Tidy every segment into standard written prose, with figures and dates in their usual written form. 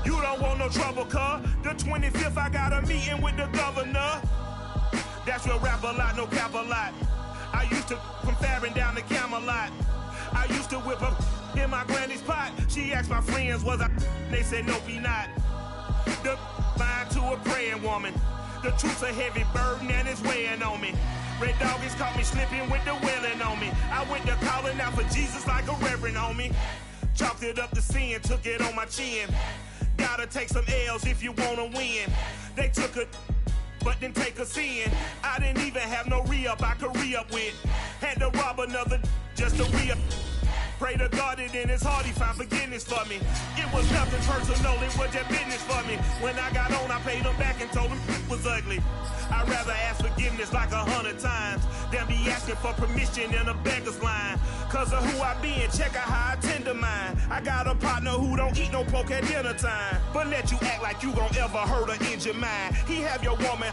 You don't want no trouble, cuz. The 25th, I got a meeting with the governor. That's real rap a lot, no cap a lot. I used to from Farron down to Camelot. I used to whip up in my granny's pot. She asked my friends, was I? They said, nope, he not. The line to a praying woman. The truth's a heavy burden and it's weighing on me. Red doggies caught me slipping with the wailing on me. I went to calling out for Jesus like a reverend on me. Chalked it up to sin, took it on my chin. Gotta take some L's if you wanna win. They took a but didn't take a sin. I didn't even have no re-up I could re-up with. Had to rob another just to re-up. Pray to God that in his heart he found forgiveness for me. It was nothing personal, it was just business for me. When I got on, I paid him back and told him it was ugly. I'd rather ask forgiveness like 100 times than be asking for permission in a beggar's line. Cause of who I be and check out how I tend to mine. I got a partner who don't eat no pork at dinner time, but let you act like you gon' ever hurt or injure mine. He have your woman,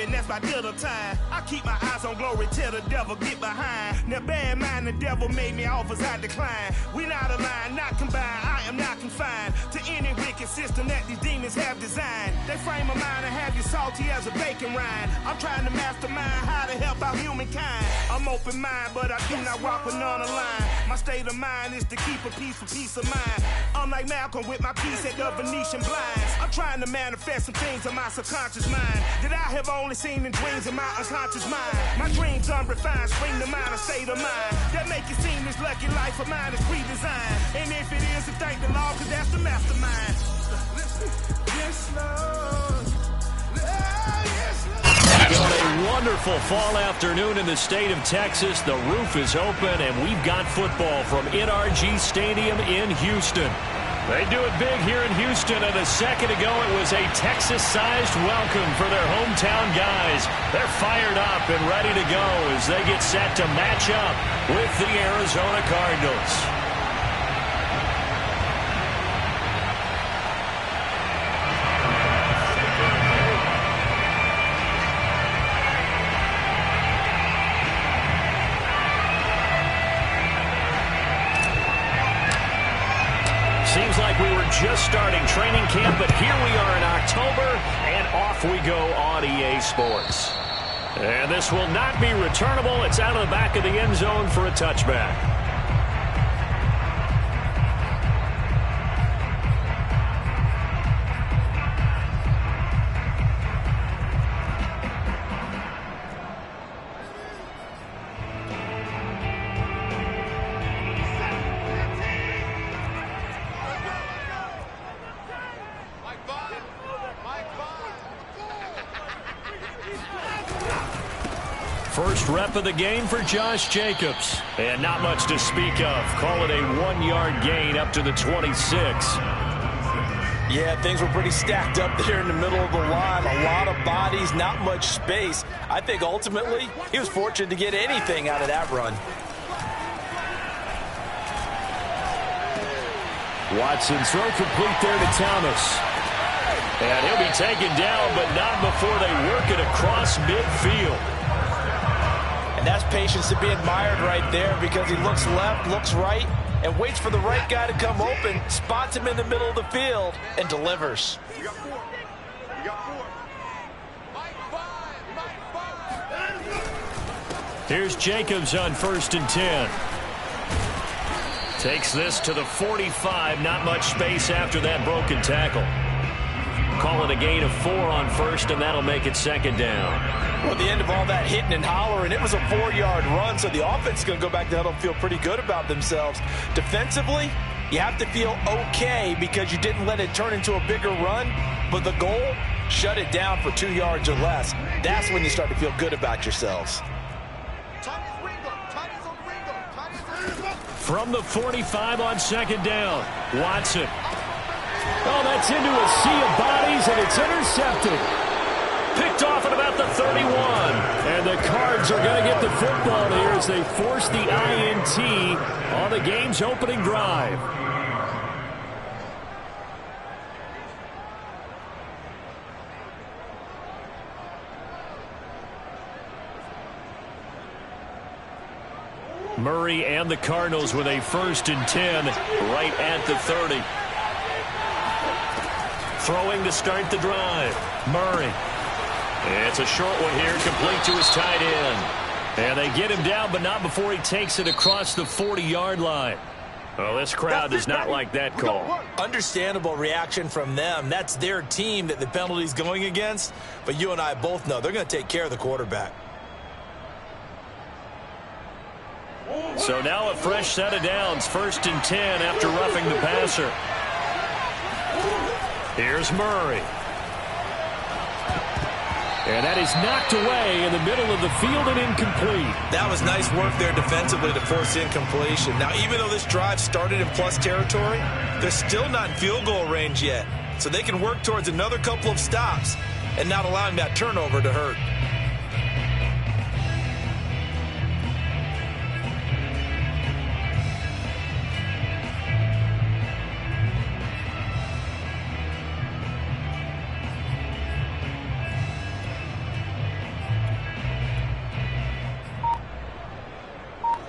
and that's my dinner time. I keep my eyes on glory till the devil get behind. Now bear in mind the devil made me offers I decline. We not aligned, not combined, I am not confined to any wicked system that these demons have designed. They frame a mind and have you salty as a bacon rind. I'm trying to mastermind how to help out humankind. I'm open mind, but I do not walk with none aligned. My state of mind is to keep a peace for peace of mind. Unlike Malcolm with my peace at the Venetian blinds. I'm trying to manifest some things in my subconscious mind that I have only seen in dreams in my unconscious mind. My dreams unrefined, spring to mind, a state of mind that make it seem this lucky life of mine is pre-designed. And if it is, then thank the Lord, cause that's the mastermind. Yes, Lord. Yes, Lord. On a wonderful fall afternoon in the state of Texas, the roof is open and we've got football from NRG Stadium in Houston. They do it big here in Houston, and a second ago it was a Texas-sized welcome for their hometown guys. They're fired up and ready to go as they get set to match up with the Arizona Cardinals. Seems like we were just starting training camp, but here we are in October, and off we go on EA Sports. And this will not be returnable. It's out of the back of the end zone for a touchback. First rep of the game for Josh Jacobs. And not much to speak of. Call it a 1-yard gain up to the 26. Yeah, things were pretty stacked up there in the middle of the line. A lot of bodies, not much space. I think ultimately he was fortunate to get anything out of that run. Watson throw complete there to Thomas. And he'll be taken down, but not before they work it across midfield. And that's patience to be admired right there, because he looks left, looks right, and waits for the right guy to come open, spots him in the middle of the field, and delivers. We got four. We got four. Here's Jacobs on 1st and 10. Takes this to the 45. Not much space after that broken tackle. Call it a gain of 4 on 1st, and that'll make it 2nd down. Well, at the end of all that hitting and hollering, it was a 4-yard run, so the offense is going to go back to huddle and feel pretty good about themselves. Defensively, you have to feel okay because you didn't let it turn into a bigger run, but the goal, shut it down for 2 yards or less. That's when you start to feel good about yourselves. From the 45 on 2nd down, Watson. Oh, that's into a sea of bodies, and it's intercepted. Picked off at about the 31. And the Cards are going to get the football here as they force the INT on the game's opening drive. Murray and the Cardinals with a 1st and 10 right at the 30. Throwing to start the drive. Murray. It's a short one here, complete to his tight end. And they get him down, but not before he takes it across the 40-yard line. Well, this crowd does not like that call. Understandable reaction from them. That's their team that the penalty's going against. But you and I both know they're going to take care of the quarterback. So now a fresh set of downs, 1st and 10 after roughing the passer. Here's Murray. And that is knocked away in the middle of the field and incomplete. That was nice work there defensively to force incompletion. Now, even though this drive started in plus territory, they're still not in field goal range yet. So they can work towards another couple of stops and not allowing that turnover to hurt.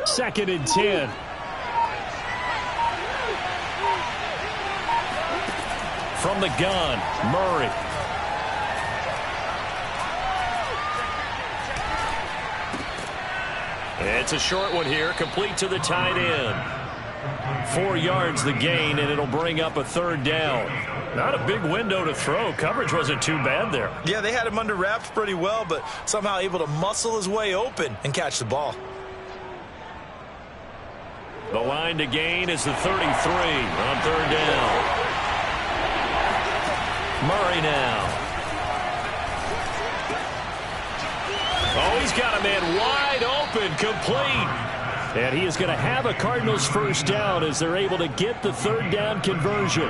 Second and 10. From the gun, Murray. It's a short one here, complete to the tight end. 4 yards the gain, and it'll bring up a 3rd down. Not a big window to throw. Coverage wasn't too bad there. Yeah, they had him under wraps pretty well, but somehow able to muscle his way open and catch the ball. The line to gain is the 33 on 3rd down. Murray now. Oh, he's got a man wide open, complete. And he is going to have a Cardinals 1st down as they're able to get the 3rd down conversion.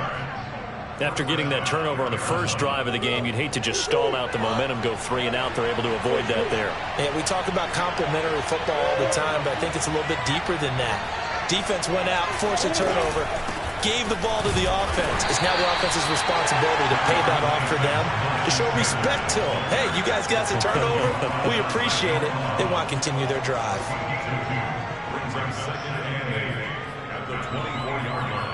After getting that turnover on the first drive of the game, you'd hate to just stall out the momentum, go 3 and out. They're able to avoid that there. Yeah, we talk about complementary football all the time, but I think it's a little bit deeper than that. Defense went out, forced a turnover, gave the ball to the offense. It's now the offense's responsibility to pay that off for them, to show respect to them. Hey, you guys got the turnover. We appreciate it. They want to continue their drive. At the 24-yard line.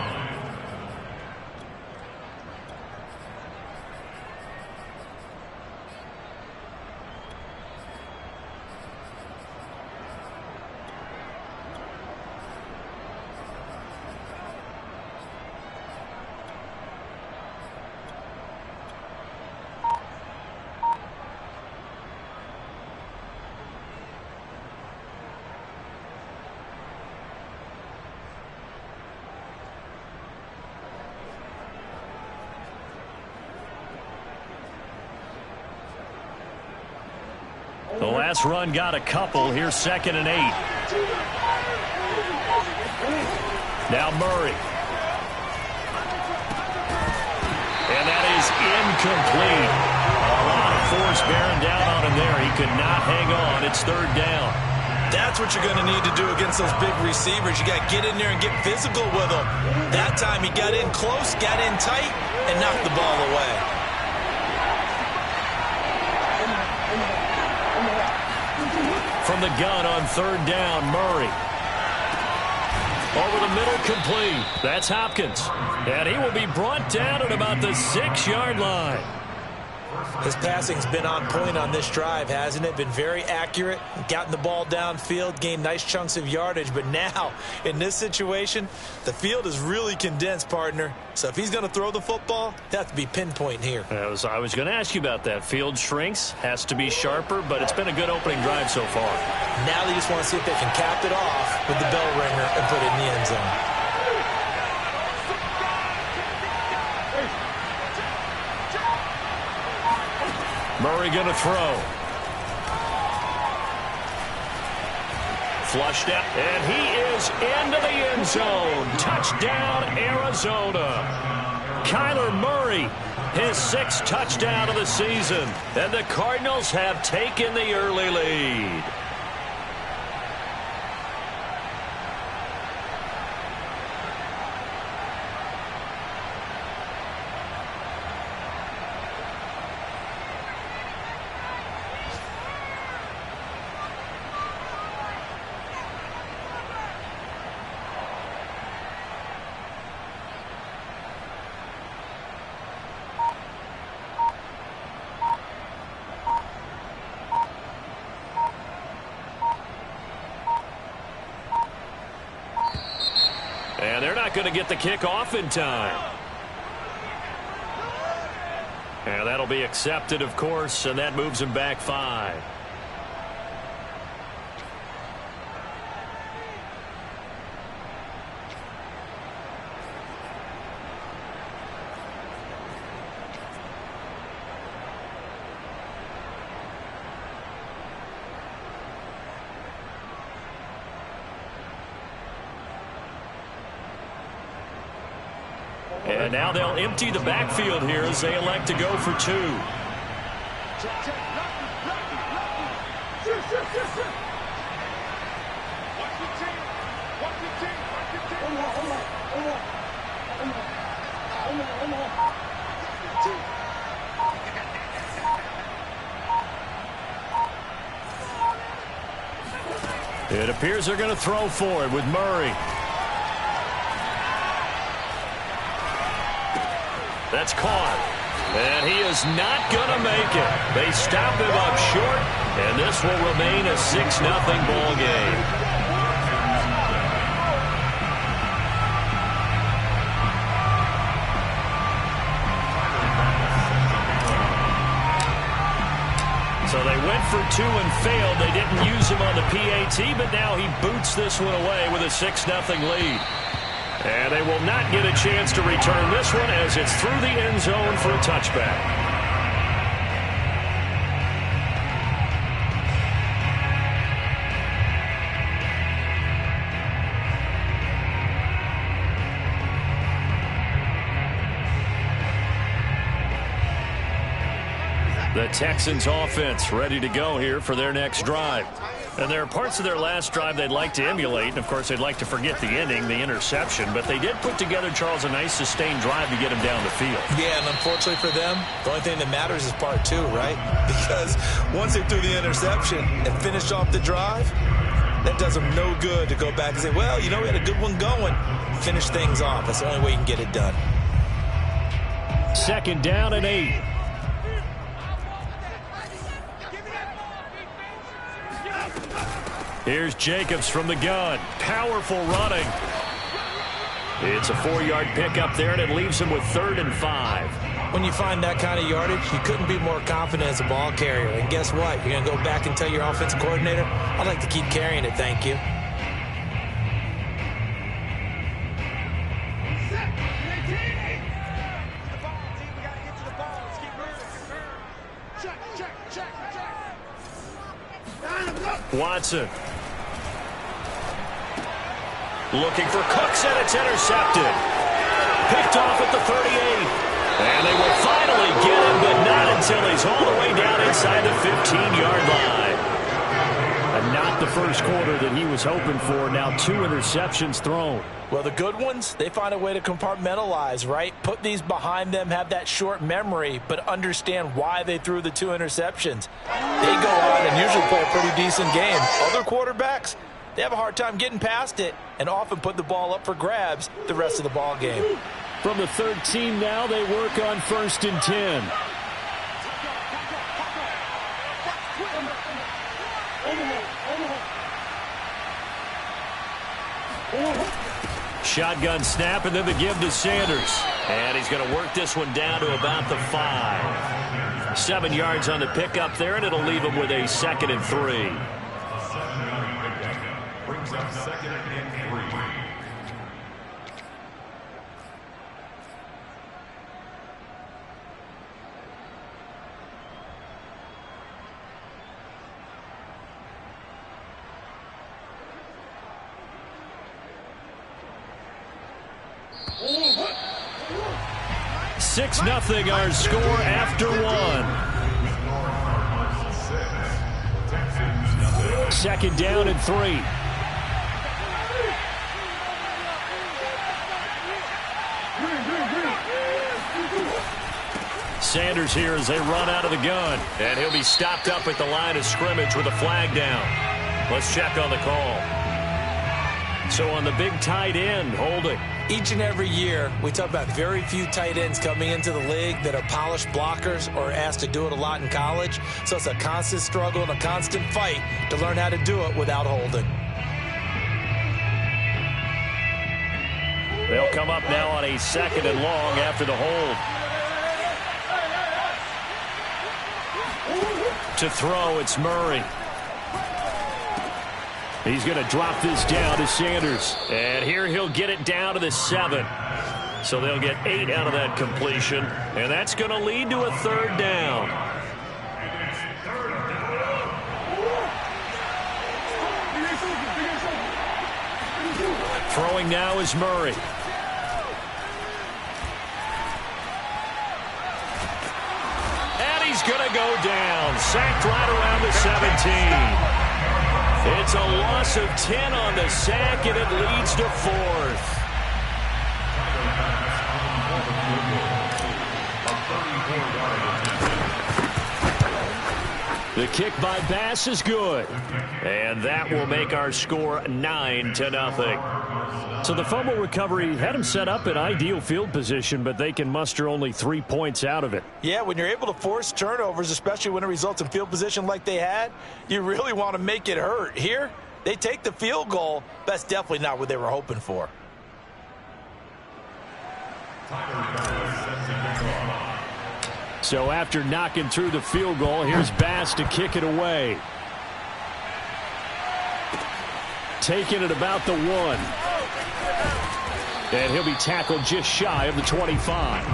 The last run got a couple. Here's 2nd and 8. Now Murray. And that is incomplete. A lot of force bearing down on him there. He could not hang on. It's 3rd down. That's what you're going to need to do against those big receivers. You got to get in there and get physical with them. That time he got in close, got in tight, and knocked the ball away. From the gun on 3rd down, Murray. Over the middle, complete. That's Hopkins. And he will be brought down at about the 6-yard line. His passing's been on point on this drive, hasn't it? Been very accurate, gotten the ball downfield, gained nice chunks of yardage. But now, in this situation, the field is really condensed, partner. So if he's going to throw the football, it has to be pinpoint here. I was going to ask you about that. Field shrinks, has to be sharper, but it's been a good opening drive so far. Now they just want to see if they can cap it off with the bell ringer and put it in the end zone. Murray going to throw. Flushed out, and he is into the end zone. Touchdown, Arizona. Kyler Murray, his 6th touchdown of the season. And the Cardinals have taken the early lead. And they're not going to get the kick off in time. And that'll be accepted, of course, and that moves them back 5. And now they'll empty the backfield here as they elect to go for 2. It appears they're going to throw for it with Murray. That's caught. And he is not going to make it. They stop him up short, and this will remain a 6-0 ball game. So they went for 2 and failed. They didn't use him on the PAT, but now he boots this one away with a 6-0 lead. And they will not get a chance to return this one as it's through the end zone for a touchback. The Texans offense ready to go here for their next drive. And there are parts of their last drive they'd like to emulate. And, of course, they'd like to forget the ending, the interception. But they did put together, Charles, a nice sustained drive to get him down the field. Yeah, and unfortunately for them, the only thing that matters is part 2, right? Because once they threw the interception and finished off the drive, that does them no good to go back and say, well, you know, we had a good one going. Finish things off. That's the only way you can get it done. 2nd down and 8. Here's Jacobs from the gun. Powerful running. It's a 4-yard pickup there, and it leaves him with 3rd and 5. When you find that kind of yardage, you couldn't be more confident as a ball carrier. And guess what? You're going to go back and tell your offensive coordinator, I'd like to keep carrying it, thank you. Watson. Looking for Cooks, and it's intercepted. Picked off at the 38. And they will finally get him, but not until he's all the way down inside the 15-yard line. And not the first quarter that he was hoping for. Now 2 interceptions thrown. Well, the good ones, they find a way to compartmentalize, right? Put these behind them, have that short memory, but understand why they threw the 2 interceptions. They go on and usually play a pretty decent game. Other quarterbacks, they have a hard time getting past it and often put the ball up for grabs the rest of the ball game. From the 13 now, they work on 1st and 10. Shotgun snap, and then the give to Sanders. And he's going to work this one down to about the 5. 7 yards on the pickup there, and it'll leave him with a 2nd and 3. Brings up 2nd and 3. Six nothing our score after 1. 2nd down and 3. Sanders here as they run out of the gun. And he'll be stopped up at the line of scrimmage with a flag down. Let's check on the call. So on the big tight end, holding. Each and every year, we talk about very few tight ends coming into the league that are polished blockers or asked to do it a lot in college. So it's a constant struggle and a constant fight to learn how to do it without holding. They'll come up now on a 2nd and long after the hold. To throw, it's Murray. He's going to drop this down to Sanders. And here he'll get it down to the 7. So they'll get 8 out of that completion. And that's going to lead to a 3rd down. Throwing now is Murray. And he's going to go down. Sacked right around the 17. It's a loss of 10 on the sack, and it leads to 4th. The kick by Bass is good. And that will make our score 9-0. So the fumble recovery had him set up in ideal field position, but they can muster only 3 points out of it. Yeah, when you're able to force turnovers, especially when it results in field position like they had, you really want to make it hurt. Here, they take the field goal. That's definitely not what they were hoping for. So after knocking through the field goal, here's Bass to kick it away. Taking it about the 1. And he'll be tackled just shy of the 25.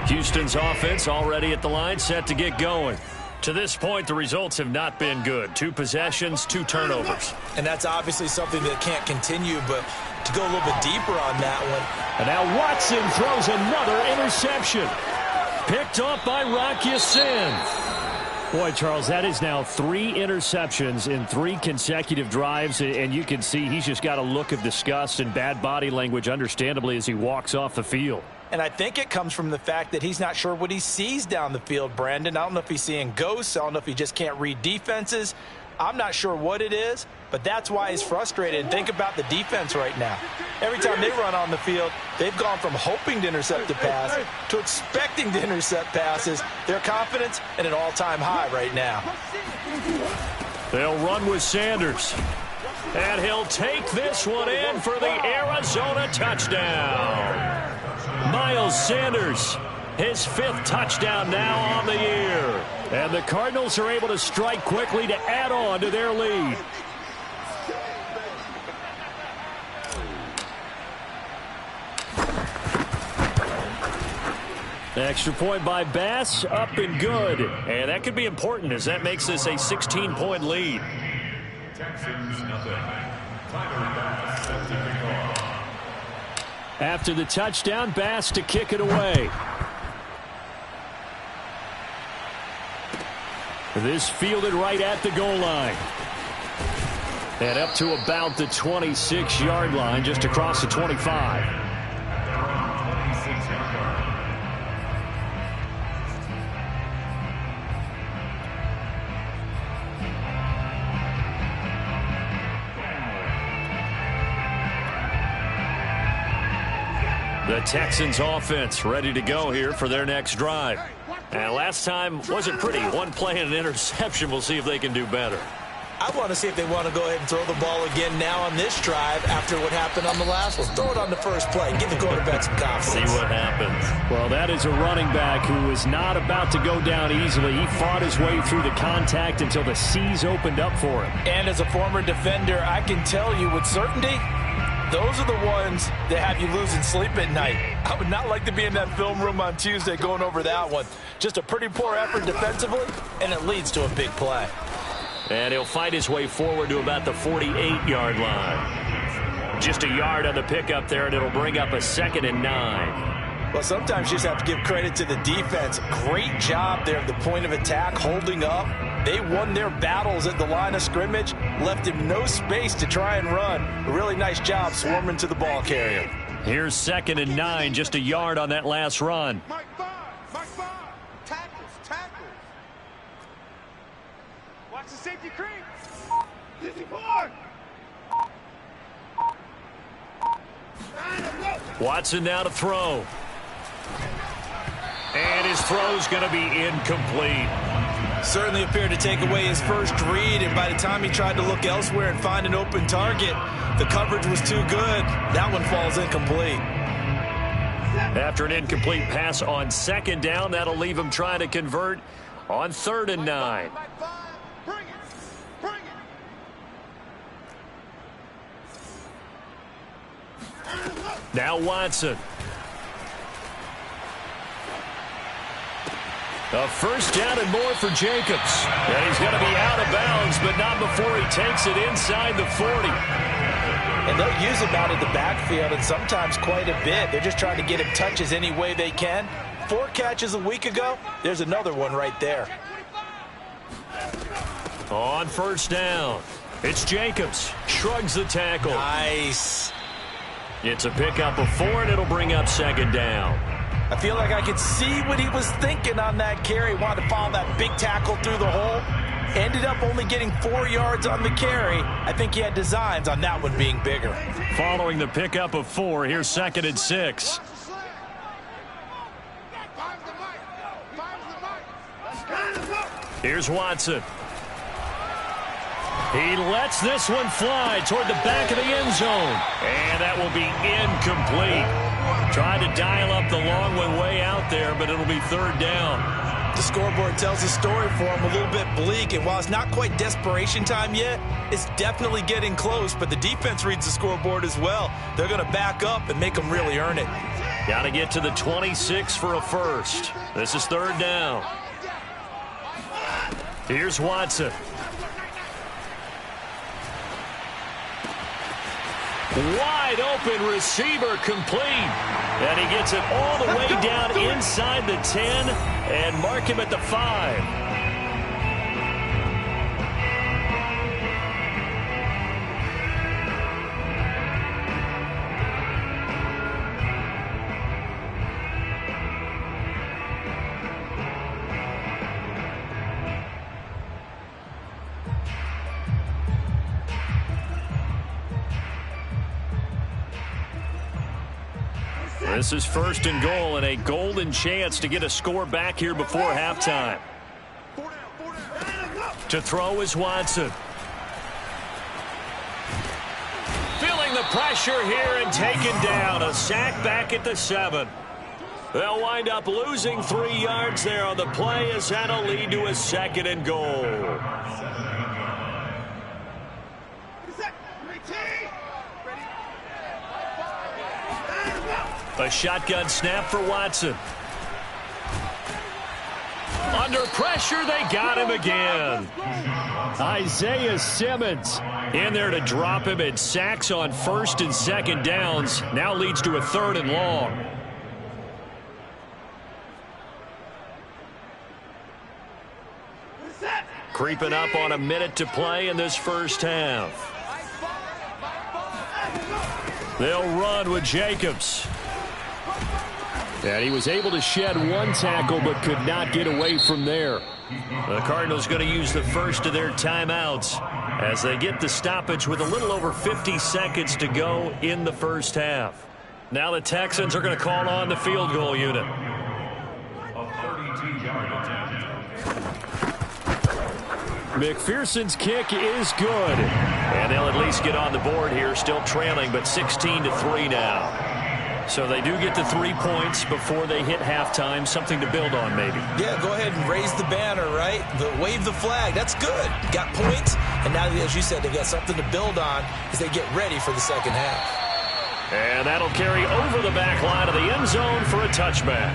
Houston's offense already at the line, set to get going. To this point, the results have not been good. 2 possessions, 2 turnovers. And that's obviously something that can't continue, but to go a little bit deeper on that one. And now Watson throws another interception. Picked off by Rock Ya-Sin. Boy, Charles, that is now 3 interceptions in 3 consecutive drives, and you can see he's just got a look of disgust and bad body language, understandably, as he walks off the field. And I think it comes from the fact that he's not sure what he sees down the field, Brandon. I don't know if he's seeing ghosts. I don't know if he just can't read defenses. I'm not sure what it is, but that's why he's frustrated. And think about the defense right now. Every time they run on the field, they've gone from hoping to intercept a pass to expecting to intercept passes. Their confidence at an all-time high right now. They'll run with Sanders. And he'll take this one in for the Arizona touchdown. Miles Sanders, his 5th touchdown now on the year. And the Cardinals are able to strike quickly to add on to their lead. Extra point by Bass, up and good. And that could be important as that makes this a 16-point lead. Texans nothing. Tyler Bass set to kick off. After the touchdown, Bass to kick it away. This fielded right at the goal line. And up to about the 26-yard line, just across the 25. The Texans offense ready to go here for their next drive. And last time wasn't pretty. 1 play and an interception. We'll see if they can do better. I want to see if they want to go ahead and throw the ball again now on this drive after what happened on the last one. Throw it on the first play. Give the quarterback some confidence. See what happens. Well, that is a running back who is not about to go down easily. He fought his way through the contact until the seas opened up for him. And as a former defender, I can tell you with certainty, those are the ones that have you losing sleep at night. I would not like to be in that film room on Tuesday going over that one. Just a pretty poor effort defensively, and it leads to a big play. And he'll fight his way forward to about the 48-yard line. Just a yard on the pickup there, and it'll bring up a 2nd and 9. Well, sometimes you just have to give credit to the defense. Great job there at the point of attack, holding up. They won their battles at the line of scrimmage, left him no space to try and run. A really nice job swarming to the ball carrier. Here's 2nd and 9, just a yard on that last run. Mike 5. Tackles. Watch the safety creep. 54. Watson now to throw. And his throw's going to be incomplete. Certainly appeared to take away his first read, and by the time he tried to look elsewhere and find an open target, the coverage was too good. That one falls incomplete. After an incomplete pass on second down, that'll leave him trying to convert on 3rd and 9. Now Watson. A first down and more for Jacobs. And he's going to be out of bounds, but not before he takes it inside the 40. And they'll use him out of the backfield, and sometimes quite a bit. They're just trying to get him touches any way they can. 4 catches a week ago. There's another one right there. On first down, it's Jacobs. Shrugs the tackle. Nice. It's a pickup of 4, and it'll bring up 2nd down. I feel like I could see what he was thinking on that carry. Wanted to follow that big tackle through the hole. Ended up only getting 4 yards on the carry. I think he had designs on that one being bigger. Following the pickup of 4, here's 2nd and 6. Here's Watson. He lets this one fly toward the back of the end zone. And that will be incomplete. Tried to dial up the long one way out there, but it'll be 3rd down. The scoreboard tells the story for him, a little bit bleak, and while it's not quite desperation time yet, it's definitely getting close, but the defense reads the scoreboard as well. They're going to back up and make them really earn it. Got to get to the 26 for a first. This is 3rd down. Here's Watson. Wide open receiver complete. And he gets it all the way down inside the 10 and mark him at the 5. This is 1st and goal and a golden chance to get a score back here before halftime. To throw is Watson. Feeling the pressure here and taken down. A sack back at the 7. They'll wind up losing 3 yards there on the play as that'll lead to a 2nd and goal. A shotgun snap for Watson. Under pressure, they got him again. Isaiah Simmons in there to drop him, and sacks on 1st and 2nd downs. Now leads to a 3rd and long. Creeping up on a minute to play in this first half. They'll run with Jacobs. And he was able to shed 1 tackle but could not get away from there. The Cardinals going to use the first of their timeouts as they get the stoppage with a little over 50 seconds to go in the first half. Now the Texans are going to call on the field goal unit. A 32-yard attempt. McPherson's kick is good. And they'll at least get on the board here, still trailing, but 16-3 now. So they do get the 3 points before they hit halftime, something to build on maybe. Yeah, go ahead and raise the banner, right? Wave the flag. That's good. Got points, and now, as you said, they've got something to build on as they get ready for the second half. And that'll carry over the back line of the end zone for a touchback.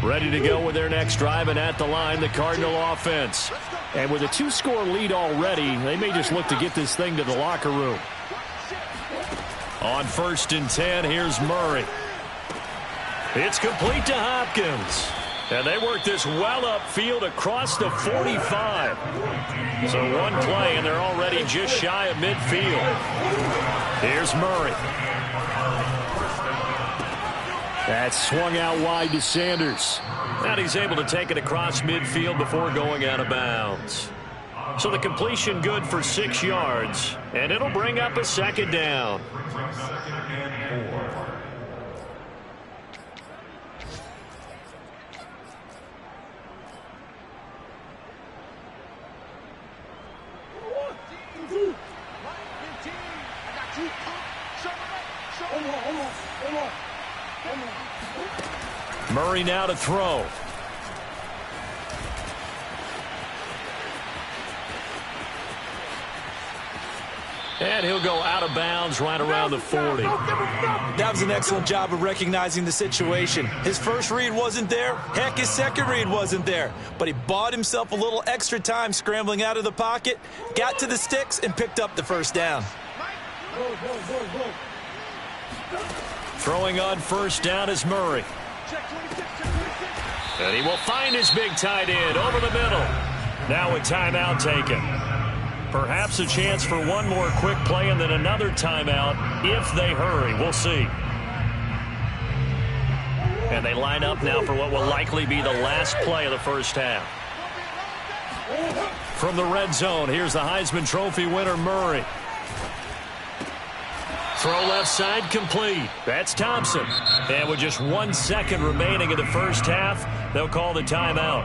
Ready to go with their next drive, and at the line, the Cardinal offense. And with a 2-score lead already, they may just look to get this thing to the locker room. On 1st and 10, here's Murray. It's complete to Hopkins. And they work this well upfield across the 45. So 1 play, and they're already just shy of midfield. Here's Murray. That's swung out wide to Sanders. And he's able to take it across midfield before going out of bounds. So the completion good for 6 yards, and it'll bring up a second down. Murray now to throw. And he'll go out of bounds right around the 40. That was an excellent job of recognizing the situation. His first read wasn't there. Heck, his second read wasn't there. But he bought himself a little extra time scrambling out of the pocket, got to the sticks, and picked up the first down. Throwing on first down is Murray. And he will find his big tight end over the middle. Now a timeout taken. Perhaps a chance for one more quick play and then another timeout if they hurry. We'll see. And they line up now for what will likely be the last play of the first half. From the red zone, here's the Heisman Trophy winner, Murray. Throw left side complete. That's Thompson. And with just 1 second remaining in the first half, they'll call the timeout.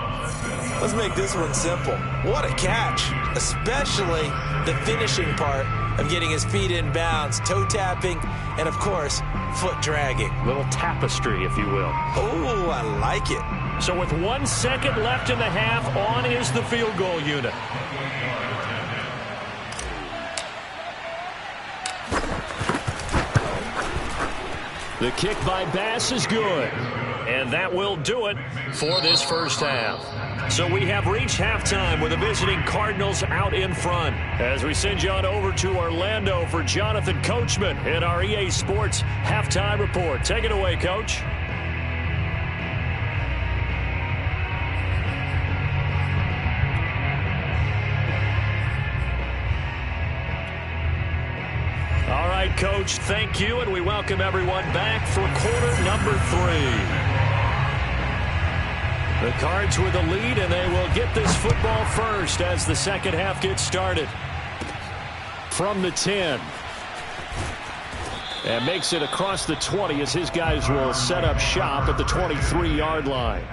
Let's make this one simple. What a catch, especially the finishing part of getting his feet in bounds, toe tapping, and of course, foot dragging. Little tapestry, if you will. Oh, I like it. So with 1 second left in the half, on is the field goal unit. The kick by Bass is good. And that will do it for this first half. So we have reached halftime with the visiting Cardinals out in front. As we send you on over to Orlando for Jonathan Coachman in our EA Sports Halftime Report. Take it away, Coach. All right, Coach, thank you, and we welcome everyone back for quarter number 3. The Cards with the lead, and they will get this football first as the second half gets started. From the 10. And makes it across the 20 as his guys will set up shop at the 23-yard line.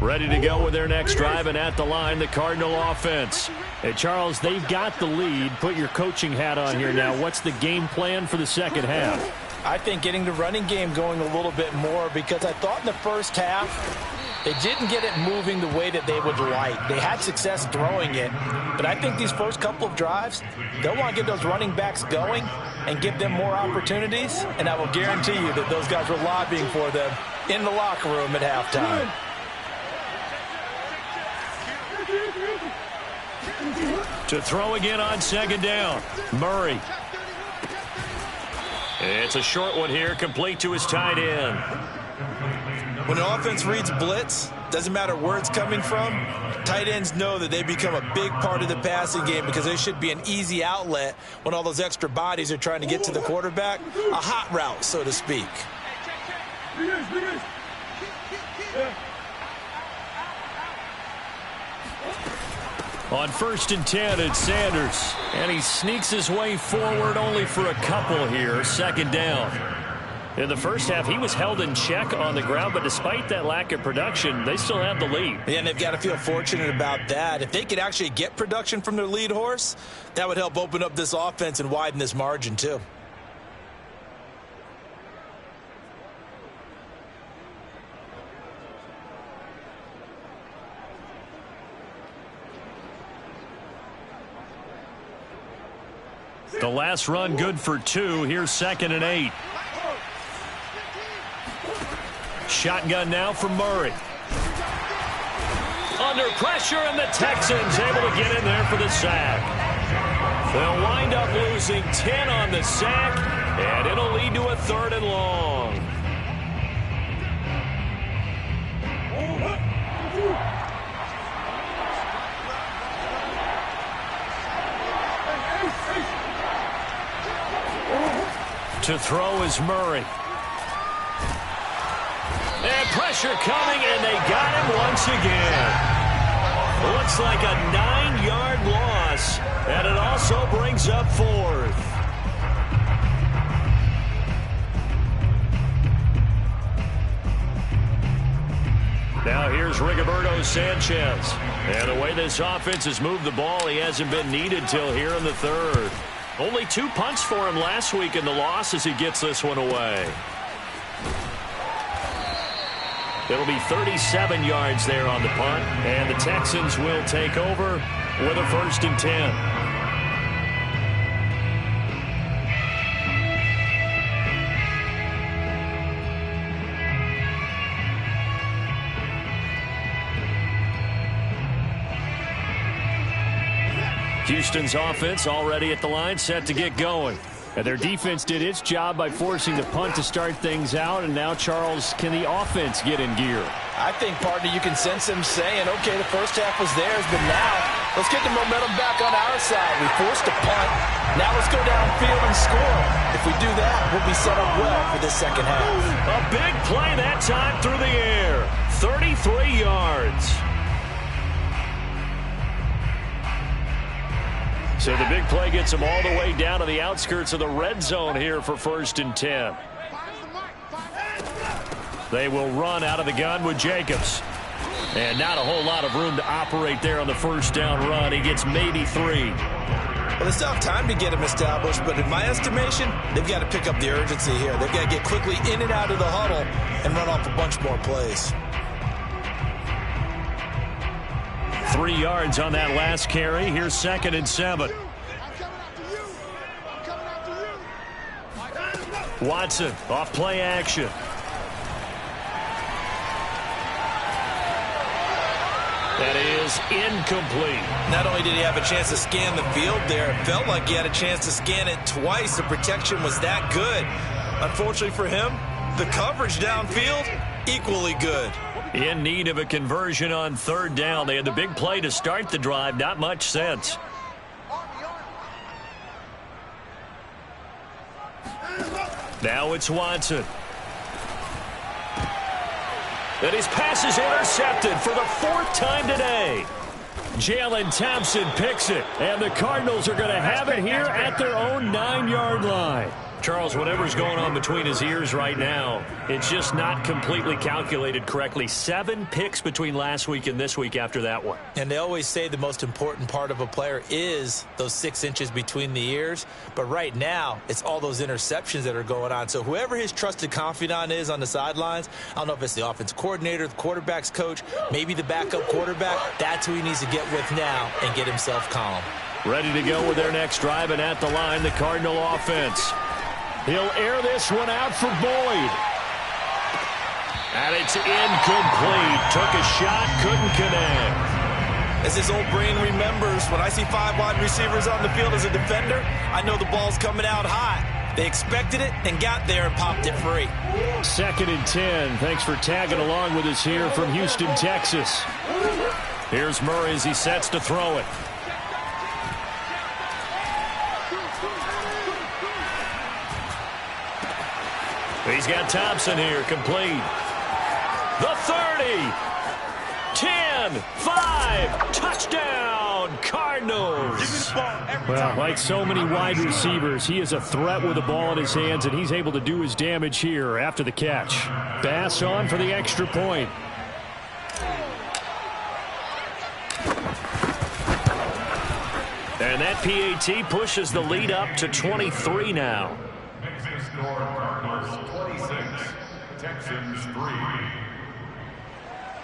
Ready to go with their next drive, and at the line, the Cardinal offense. Hey, Charles, they've got the lead. Put your coaching hat on here now. What's the game plan for the second half? I think getting the running game going a little bit more, because I thought in the first half they didn't get it moving the way that they would like. They had success throwing it, but I think these first couple of drives, they'll want to get those running backs going and give them more opportunities, and I will guarantee you that those guys were lobbying for them in the locker room at halftime. To throw again on second down, Murray. It's a short one here, complete to his tight end. When an offense reads blitz, doesn't matter where it's coming from, tight ends know that they become a big part of the passing game because they should be an easy outlet when all those extra bodies are trying to get to the quarterback. A hot route, so to speak. On 1st and 10, it's Sanders. And he sneaks his way forward only for a couple here. Second down. In the first half, he was held in check on the ground, but despite that lack of production, they still have the lead. Yeah, and they've got to feel fortunate about that. If they could actually get production from their lead horse, that would help open up this offense and widen this margin too. The last run good for 2. Here's 2nd and 8. Shotgun now for Murray. Under pressure, and the Texans able to get in there for the sack. They'll wind up losing 10 on the sack, and it'll lead to a 3rd and long. To throw is Murray. And pressure coming, and they got him once again. Looks like a 9-yard loss, and it also brings up 4th. Now here's Rigoberto Sanchez. And the way this offense has moved the ball, he hasn't been needed till here in the 3rd. Only 2 punts for him last week in the loss as he gets this one away. It'll be 37 yards there on the punt, and the Texans will take over with a 1st and 10. Houston's offense already at the line, set to get going. And their defense did its job by forcing the punt to start things out. And now, Charles, can the offense get in gear? I think, partner, you can sense him saying, okay, the first half was theirs, but now let's get the momentum back on our side. We forced a punt. Now let's go downfield and score. If we do that, we'll be set up well for this second half. A big play that time through the air. 33 yards. So the big play gets them all the way down to the outskirts of the red zone here for 1st and 10. They will run out of the gun with Jacobs. And not a whole lot of room to operate there on the 1st down run. He gets maybe 3. Well, they still have time to get him established, but in my estimation, they've got to pick up the urgency here. They've got to get quickly in and out of the huddle and run off a bunch more plays. 3 yards on that last carry. Here's 2nd and 7. Watson off play action. That is incomplete. Not only did he have a chance to scan the field there, it felt like he had a chance to scan it twice. The protection was that good. Unfortunately for him, the coverage downfield, equally good. In need of a conversion on 3rd down. They had the big play to start the drive. Not much sense. Now it's Watson. And his pass is intercepted for the 4th time today. Jalen Thompson picks it. And the Cardinals are going to have it here at their own 9-yard line. Charles, whatever's going on between his ears right now, it's just not completely calculated correctly. 7 picks between last week and this week after that one. And they always say the most important part of a player is those 6 inches between the ears. But right now, it's all those interceptions that are going on. So whoever his trusted confidant is on the sidelines, I don't know if it's the offensive coordinator, the quarterback's coach, maybe the backup quarterback, that's who he needs to get with now and get himself calm. Ready to go with their next drive, and at the line, the Cardinal offense. He'll air this one out for Boyd. And it's incomplete. Took a shot, couldn't connect. As his old brain remembers, when I see 5 wide receivers on the field as a defender, I know the ball's coming out hot. They expected it and got there and popped it free. 2nd and 10. Thanks for tagging along with us here from Houston, Texas. Here's Murray as he sets to throw it. He's got Thompson here, complete. The 30, 10, 5, touchdown, Cardinals. Well, like so many wide receivers, he is a threat with the ball in his hands, and he's able to do his damage here after the catch. Bass on for the extra point. And that PAT pushes the lead up to 23 now. Score Cardinals 26, Texans 3.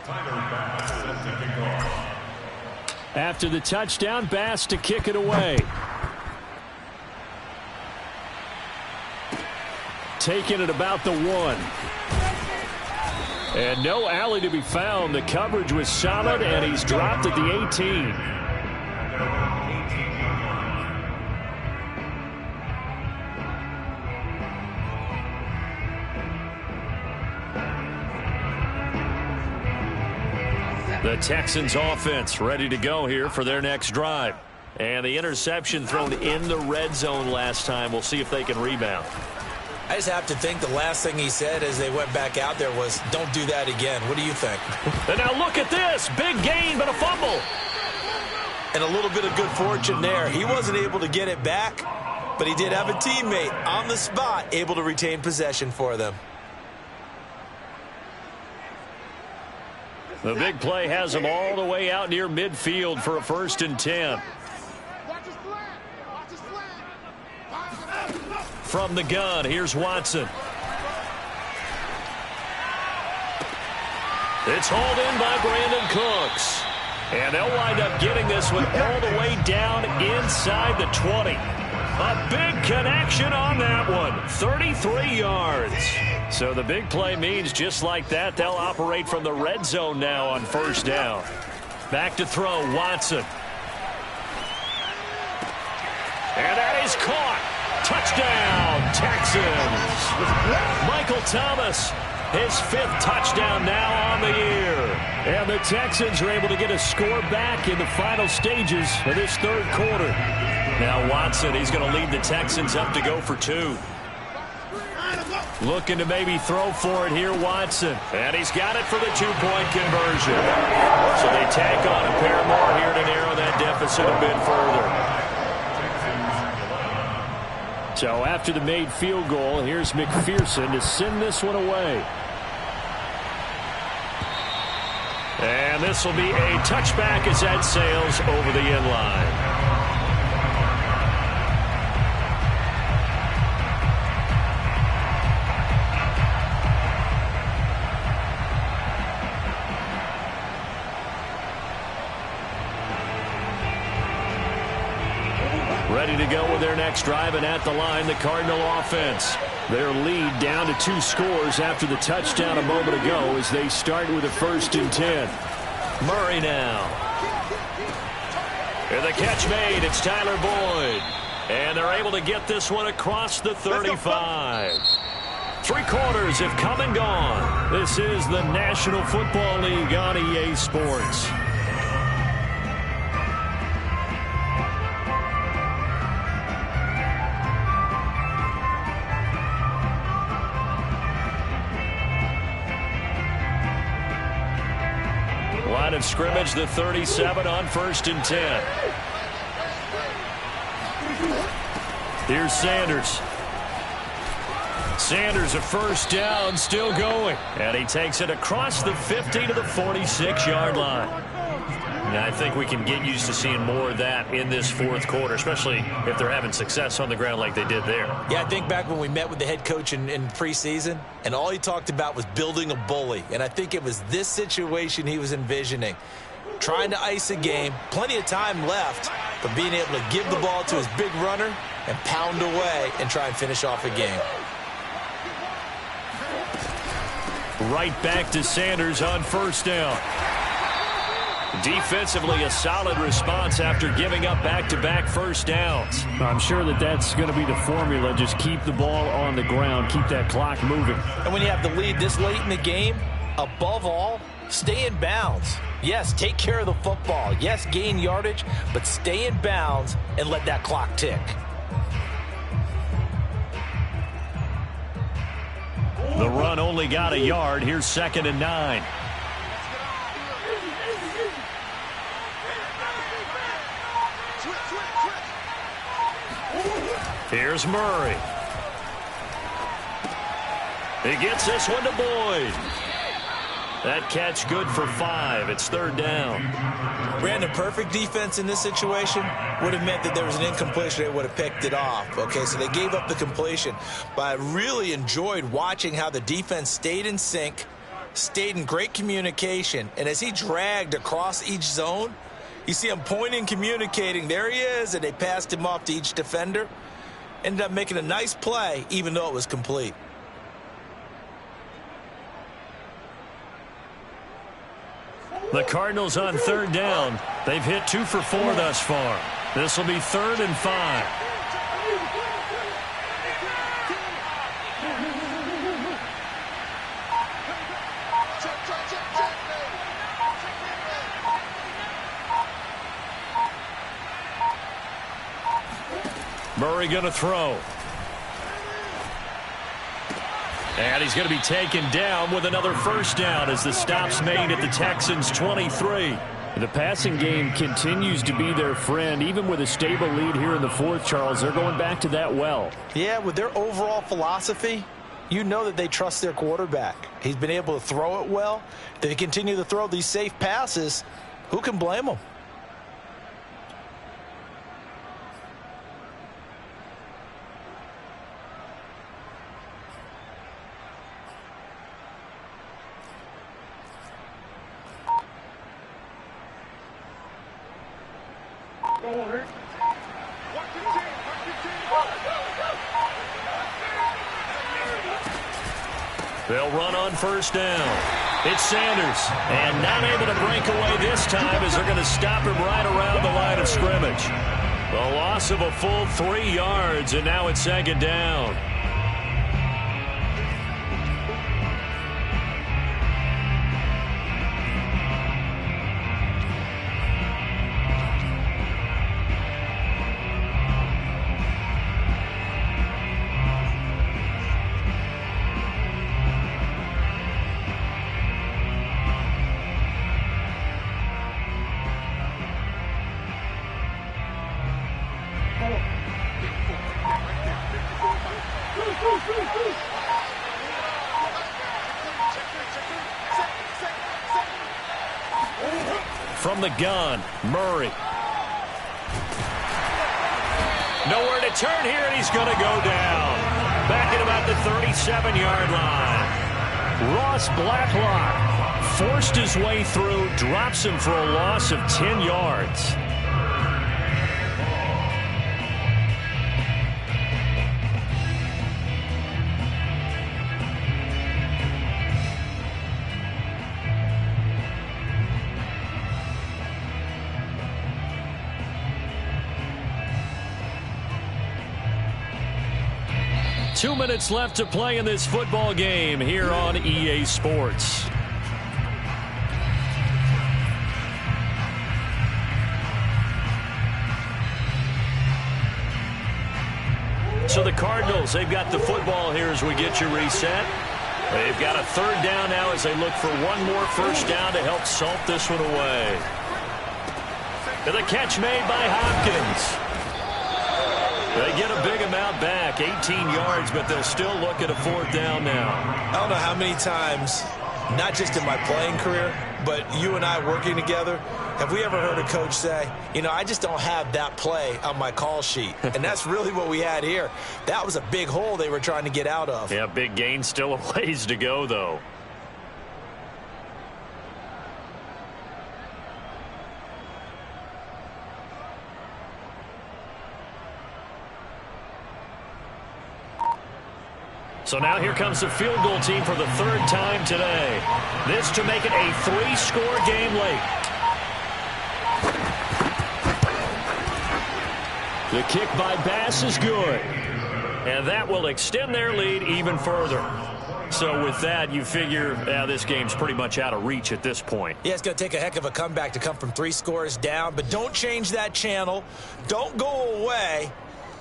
Tyler Bass set to kick off. After the touchdown, Bass to kick it away. Taking it about the 1. And no alley to be found. The coverage was solid, and he's dropped at the 18. The Texans offense ready to go here for their next drive. And the interception thrown in the red zone last time. We'll see if they can rebound. I just have to think the last thing he said as they went back out there was, don't do that again. What do you think? And now look at this. Big gain, but a fumble. And a little bit of good fortune there. He wasn't able to get it back, but he did have a teammate on the spot able to retain possession for them. The big play has him all the way out near midfield for a 1st and 10. From the gun, here's Watson. It's hauled in by Brandon Cooks. And they'll wind up getting this one all the way down inside the 20. A big connection on that one. 33 yards. So the big play means just like that, they'll operate from the red zone now on 1st down. Back to throw, Watson. And that is caught. Touchdown, Texans. Michael Thomas, his 5th touchdown now on the year. And the Texans are able to get a score back in the final stages of this 3rd quarter. Now Watson, he's going to lead the Texans up to go for 2. Looking to maybe throw for it here, Watson. And he's got it for the 2-point conversion. So they tack on a pair more here to narrow that deficit a bit further. So after the made field goal, here's McPherson to send this one away. And this will be a touchback as that sails over the end line. Ready to go with their next drive, and at the line, the Cardinal offense. Their lead down to 2 scores after the touchdown a moment ago as they start with a 1st and 10. Murray now. And the catch made. It's Tyler Boyd. And they're able to get this one across the 35. 3 quarters have come and gone. This is the National Football League on EA Sports. Line of scrimmage, the 37 on 1st and 10. Here's Sanders. Sanders, a 1st down, still going. And he takes it across the 50 to the 46-yard line. And I think we can get used to seeing more of that in this 4th quarter, especially if they're having success on the ground like they did there. Yeah, I think back when we met with the head coach in preseason, and all he talked about was building a bully. And I think it was this situation he was envisioning. Trying to ice a game, plenty of time left, but being able to give the ball to his big runner and pound away and try and finish off a game. Right back to Sanders on 1st down. Defensively, a solid response after giving up back-to-back 1st downs. I'm sure that that's going to be the formula. Just keep the ball on the ground. Keep that clock moving. And when you have the lead this late in the game, above all, stay in bounds. Yes, take care of the football. Yes, gain yardage, but stay in bounds and let that clock tick. The run only got a yard. Here's 2nd and 9. Here's Murray. He gets this one to Boyd. That catch good for 5. It's 3rd down. Brandon, perfect defense in this situation would have meant that there was an incompletion. They would have picked it off. Okay, so they gave up the completion. But I really enjoyed watching how the defense stayed in sync, stayed in great communication. And as he dragged across each zone, you see him pointing, communicating. There he is, and they passed him off to each defender. Ended up making a nice play, even though it was complete. The Cardinals on 3rd down. They've hit 2 for 4 thus far. This will be 3rd and 5. Murray going to throw. And he's going to be taken down with another first down as the stop's made at the Texans' 23. The passing game continues to be their friend. Even with a stable lead here in the fourth, Charles, they're going back to that well. Yeah, with their overall philosophy, you know that they trust their quarterback. He's been able to throw it well. They continue to throw these safe passes. Who can blame them? They'll run on first down. It's Sanders, and not able to break away this time as they're going to stop him right around the line of scrimmage. The loss of a full 3 yards, and now it's second down. From the gun, Murray. Nowhere to turn here, and he's going to go down. Back at about the 37-yard line. Ross Blacklock forced his way through, drops him for a loss of 10 yards. Two minutes left to play in this football game here on EA Sports. So the Cardinals, they've got the football here as we get you reset. They've got a third down now as they look for one more first down to help salt this one away. And the catch made by Hopkins. They get a big amount back, 18 yards, but they'll still look at a fourth down now. I don't know how many times, not just in my playing career, but you and I working together, have we ever heard a coach say, you know, I just don't have that play on my call sheet. And that's really what we had here. That was a big hole they were trying to get out of. Yeah, big gain, still a ways to go, though. So now here comes the field goal team for the third time today. This to make it a 3-score game late. The kick by Bass is good. And that will extend their lead even further. So with that, you figure this game's pretty much out of reach at this point. Yeah, it's going to take a heck of a comeback to come from 3 scores down. But don't change that channel. Don't go away.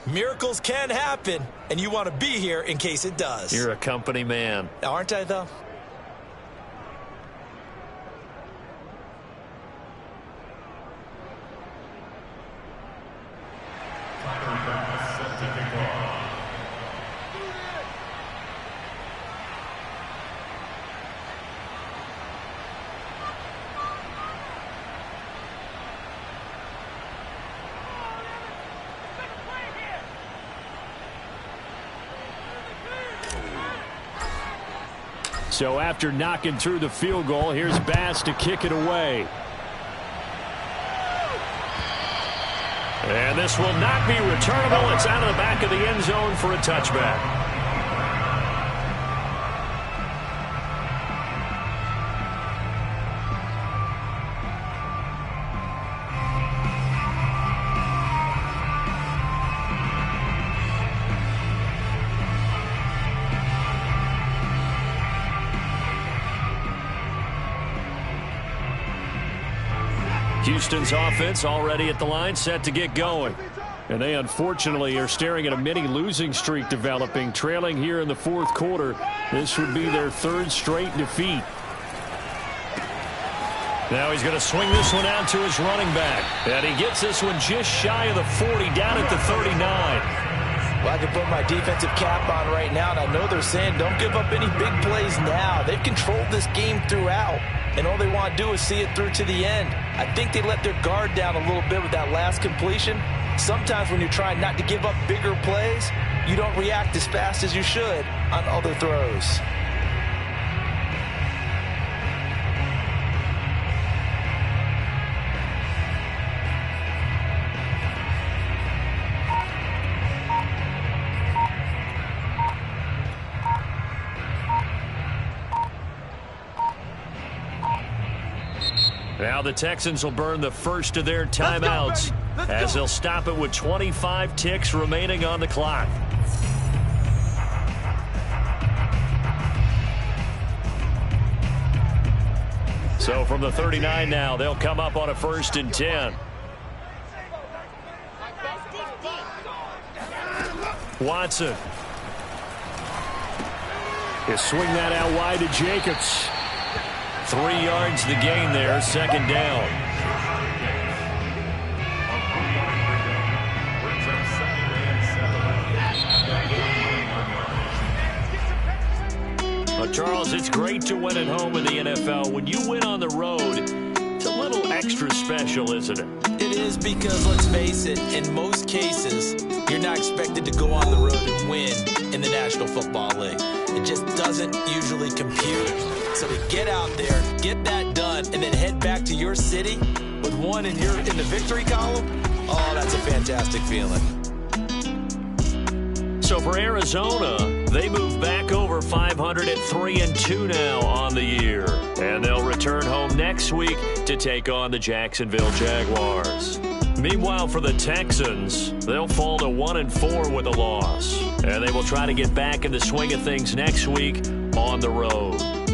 Miracles can happen, and you want to be here in case it does. You're a company man. Aren't I, though? So after knocking through the field goal, here's Bass to kick it away. And this will not be returnable. It's out of the back of the end zone for a touchback. Houston's offense already at the line, set to get going. And they unfortunately are staring at a mini losing streak developing, trailing here in the fourth quarter. This would be their third straight defeat. Now he's going to swing this one out to his running back. And he gets this one just shy of the 40, down at the 39. Well, I can put my defensive cap on right now, and I know they're saying don't give up any big plays now. They've controlled this game throughout, and all they want to do is see it through to the end. I think they let their guard down a little bit with that last completion. Sometimes when you're trying not to give up bigger plays, you don't react as fast as you should on other throws. Now the Texans will burn the first of their timeouts as they'll stop it with 25 ticks remaining on the clock. So from the 39 now, they'll come up on a 1st and 10. Watson. He'll swing that out wide to Jacobs. 3 yards the gain there, 2nd down. Well, Charles, it's great to win at home in the NFL. When you win on the road, it's a little extra special, isn't it? It is, because let's face it, in most cases, you're not expected to go on the road and win in the National Football League. It just doesn't usually compute. So to get out there, get that done, and then head back to your city with one in the victory column, oh, that's a fantastic feeling. So for Arizona, they move back over 500 at 3-2 now on the year. And they'll return home next week to take on the Jacksonville Jaguars. Meanwhile, for the Texans, they'll fall to 1-4 with a loss. And they will try to get back in the swing of things next week on the road.